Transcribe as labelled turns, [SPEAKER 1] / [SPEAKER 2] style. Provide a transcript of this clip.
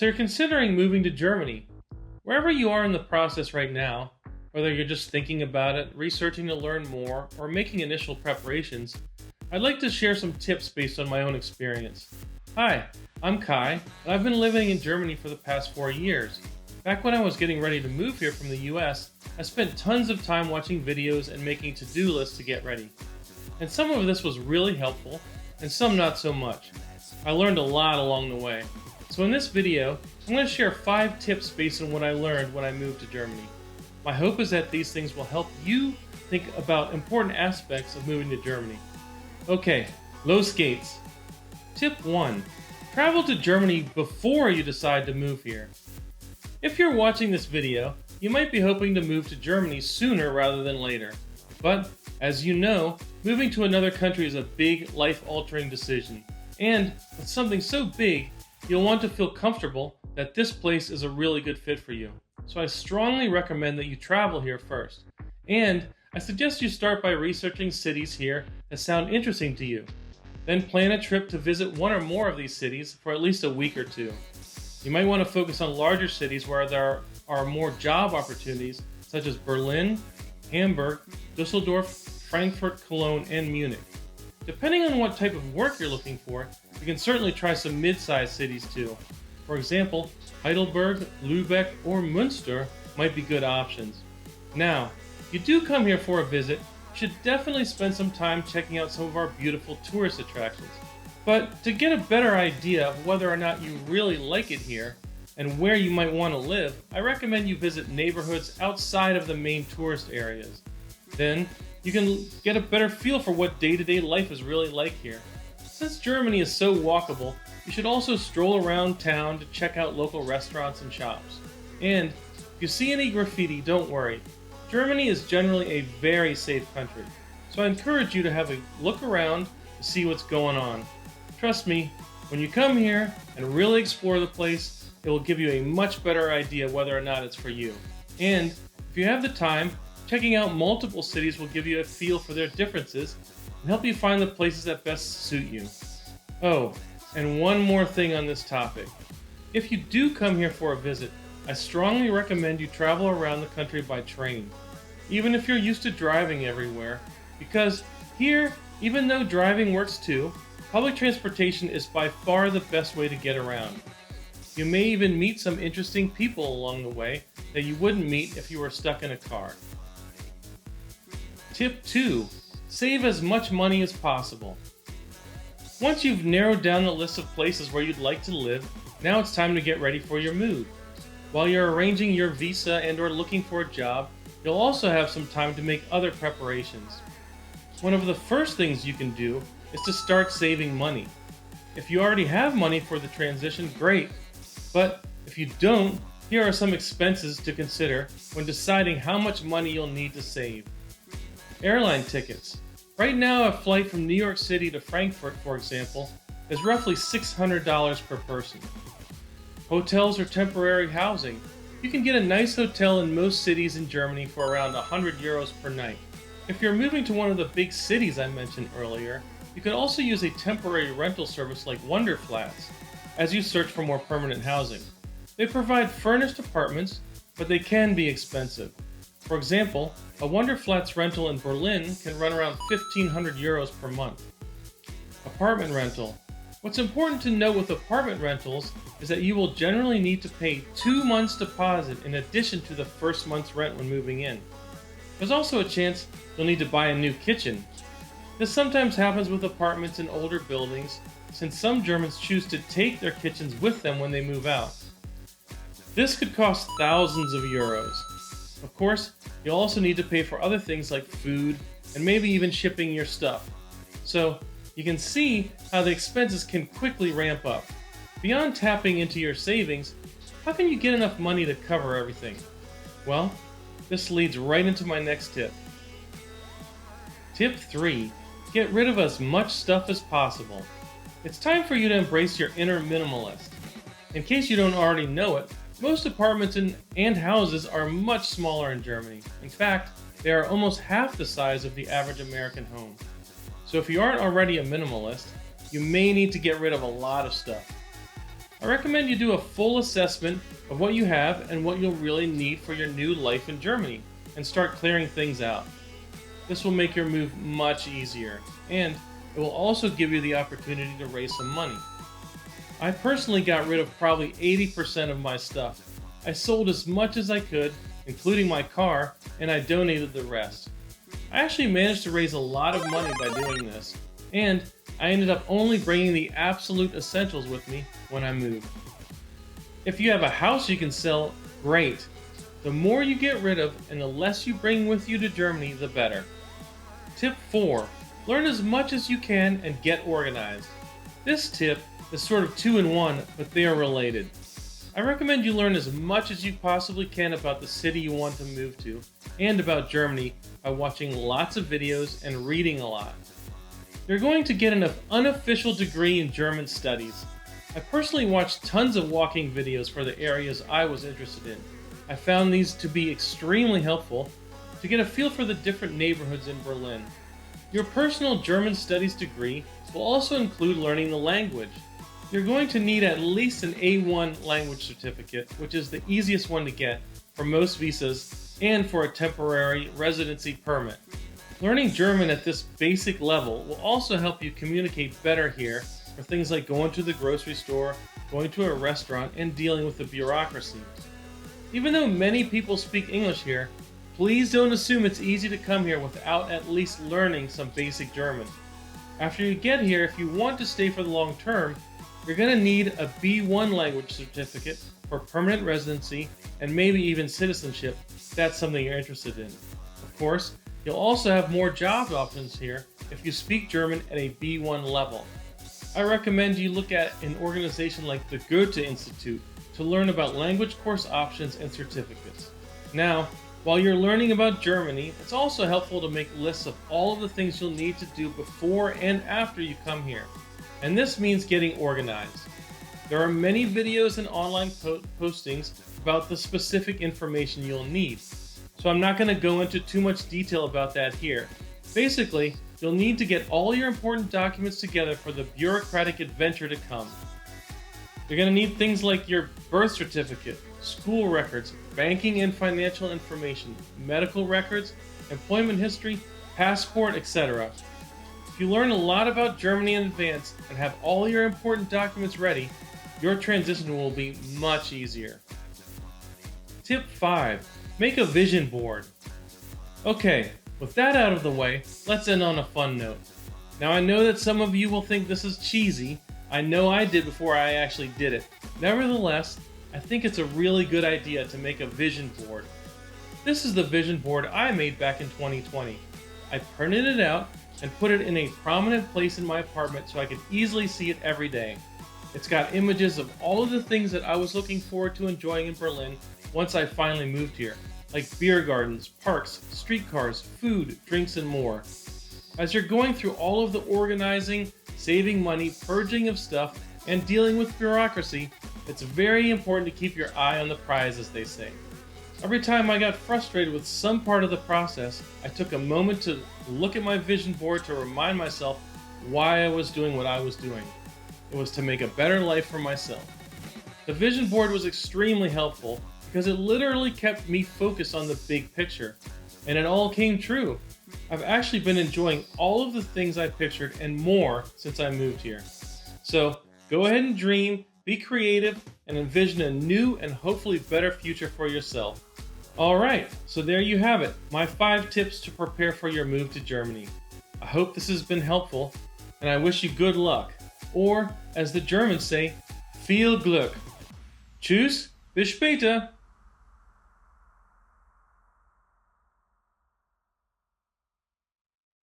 [SPEAKER 1] So you're considering moving to Germany. Wherever you are in the process right now, whether you're just thinking about it, researching to learn more, or making initial preparations, I'd like to share some tips based on my own experience. Hi, I'm Kai, and I've been living in Germany for the past 4 years. Back when I was getting ready to move here from the US, I spent tons of time watching videos and making to-do lists to get ready. And some of this was really helpful, and some not so much. I learned a lot along the way. So in this video, I'm going to share 5 tips based on what I learned when I moved to Germany. My hope is that these things will help you think about important aspects of moving to Germany. Okay, los geht's. Tip 1. Travel to Germany before you decide to move here. If you're watching this video, you might be hoping to move to Germany sooner rather than later. But, as you know, moving to another country is a big, life-altering decision. And, with something so big, you'll want to feel comfortable that this place is a really good fit for you. So I strongly recommend that you travel here first. And I suggest you start by researching cities here that sound interesting to you. Then plan a trip to visit one or more of these cities for at least a week or two. You might want to focus on larger cities where there are more job opportunities, such as Berlin, Hamburg, Dusseldorf, Frankfurt, Cologne, and Munich. Depending on what type of work you're looking for, you can certainly try some mid-sized cities too. For example, Heidelberg, Lübeck, or Münster might be good options. Now, if you do come here for a visit, you should definitely spend some time checking out some of our beautiful tourist attractions. But to get a better idea of whether or not you really like it here and where you might want to live, I recommend you visit neighborhoods outside of the main tourist areas. Then, you can get a better feel for what day-to-day life is really like here. Since Germany is so walkable, you should also stroll around town to check out local restaurants and shops. And if you see any graffiti, don't worry. Germany is generally a very safe country, so I encourage you to have a look around to see what's going on. Trust me, when you come here and really explore the place, it will give you a much better idea whether or not it's for you. And if you have the time, checking out multiple cities will give you a feel for their differences and help you find the places that best suit you. Oh, and one more thing on this topic. If you do come here for a visit, I strongly recommend you travel around the country by train, even if you're used to driving everywhere, because here, even though driving works too, public transportation is by far the best way to get around. You may even meet some interesting people along the way that you wouldn't meet if you were stuck in a car. Tip 2. Save as much money as possible. Once you've narrowed down the list of places where you'd like to live, now it's time to get ready for your move. While you're arranging your visa and/or looking for a job, you'll also have some time to make other preparations. One of the first things you can do is to start saving money. If you already have money for the transition, great. But if you don't, here are some expenses to consider when deciding how much money you'll need to save. Airline tickets. Right now, a flight from New York City to Frankfurt, for example, is roughly $600 per person. Hotels or temporary housing. You can get a nice hotel in most cities in Germany for around 100 euros per night. If you're moving to one of the big cities I mentioned earlier, you can also use a temporary rental service like Wonderflats as you search for more permanent housing. They provide furnished apartments, but they can be expensive. For example, a Wonderflats rental in Berlin can run around 1,500 euros per month. Apartment rental. What's important to note with apartment rentals is that you will generally need to pay 2 months deposit in addition to the first month's rent when moving in. There's also a chance you'll need to buy a new kitchen. This sometimes happens with apartments in older buildings, since some Germans choose to take their kitchens with them when they move out. This could cost thousands of euros. Of course, you'll also need to pay for other things like food and maybe even shipping your stuff. So, you can see how the expenses can quickly ramp up. Beyond tapping into your savings, how can you get enough money to cover everything? Well, this leads right into my next tip. Tip 3. Get rid of as much stuff as possible. It's time for you to embrace your inner minimalist. In case you don't already know it, most apartments and houses are much smaller in Germany. In fact, they are almost half the size of the average American home. So if you aren't already a minimalist, you may need to get rid of a lot of stuff. I recommend you do a full assessment of what you have and what you'll really need for your new life in Germany and start clearing things out. This will make your move much easier, and it will also give you the opportunity to raise some money. I personally got rid of probably 80% of my stuff. I sold as much as I could, including my car, and I donated the rest. I actually managed to raise a lot of money by doing this, and I ended up only bringing the absolute essentials with me when I moved. If you have a house you can sell, great. The more you get rid of and the less you bring with you to Germany, the better. Tip 4. Learn as much as you can and get organized. This tip is sort of 2 in 1, but they are related. I recommend you learn as much as you possibly can about the city you want to move to and about Germany by watching lots of videos and reading a lot. You're going to get an unofficial degree in German studies. I personally watched tons of walking videos for the areas I was interested in. I found these to be extremely helpful to get a feel for the different neighborhoods in Berlin. Your personal German studies degree will also include learning the language. You're going to need at least an A1 language certificate, which is the easiest one to get for most visas and for a temporary residency permit. Learning German at this basic level will also help you communicate better here for things like going to the grocery store, going to a restaurant, and dealing with the bureaucracy. Even though many people speak English here, please don't assume it's easy to come here without at least learning some basic German. After you get here, if you want to stay for the long term, you're going to need a B1 language certificate for permanent residency and maybe even citizenship if that's something you're interested in. Of course, you'll also have more job options here if you speak German at a B1 level. I recommend you look at an organization like the Goethe Institute to learn about language course options and certificates. Now, while you're learning about Germany, it's also helpful to make lists of all of the things you'll need to do before and after you come here. And this means getting organized. There are many videos and online postings about the specific information you'll need. So I'm not going to go into too much detail about that here. Basically, you'll need to get all your important documents together for the bureaucratic adventure to come. You're going to need things like your birth certificate, school records, banking and financial information, medical records, employment history, passport, etc. If you learn a lot about Germany in advance and have all your important documents ready, your transition will be much easier. Tip 5. Make a vision board. Okay, with that out of the way, let's end on a fun note. Now I know that some of you will think this is cheesy. I know I did before I actually did it. Nevertheless, I think it's a really good idea to make a vision board. This is the vision board I made back in 2020. I printed it out and put it in a prominent place in my apartment so I could easily see it every day. It's got images of all of the things that I was looking forward to enjoying in Berlin once I finally moved here, like beer gardens, parks, streetcars, food, drinks, and more. As you're going through all of the organizing, saving money, purging of stuff, and dealing with bureaucracy, it's very important to keep your eye on the prize, as they say. Every time I got frustrated with some part of the process, I took a moment to look at my vision board to remind myself why I was doing what I was doing. It was to make a better life for myself. The vision board was extremely helpful because it literally kept me focused on the big picture. And it all came true. I've actually been enjoying all of the things I pictured and more since I moved here. So go ahead and dream, be creative, and envision a new and hopefully better future for yourself. Alright, so there you have it, my 5 tips to prepare for your move to Germany. I hope this has been helpful, and I wish you good luck. Or, as the Germans say, viel Glück. Tschüss, bis später!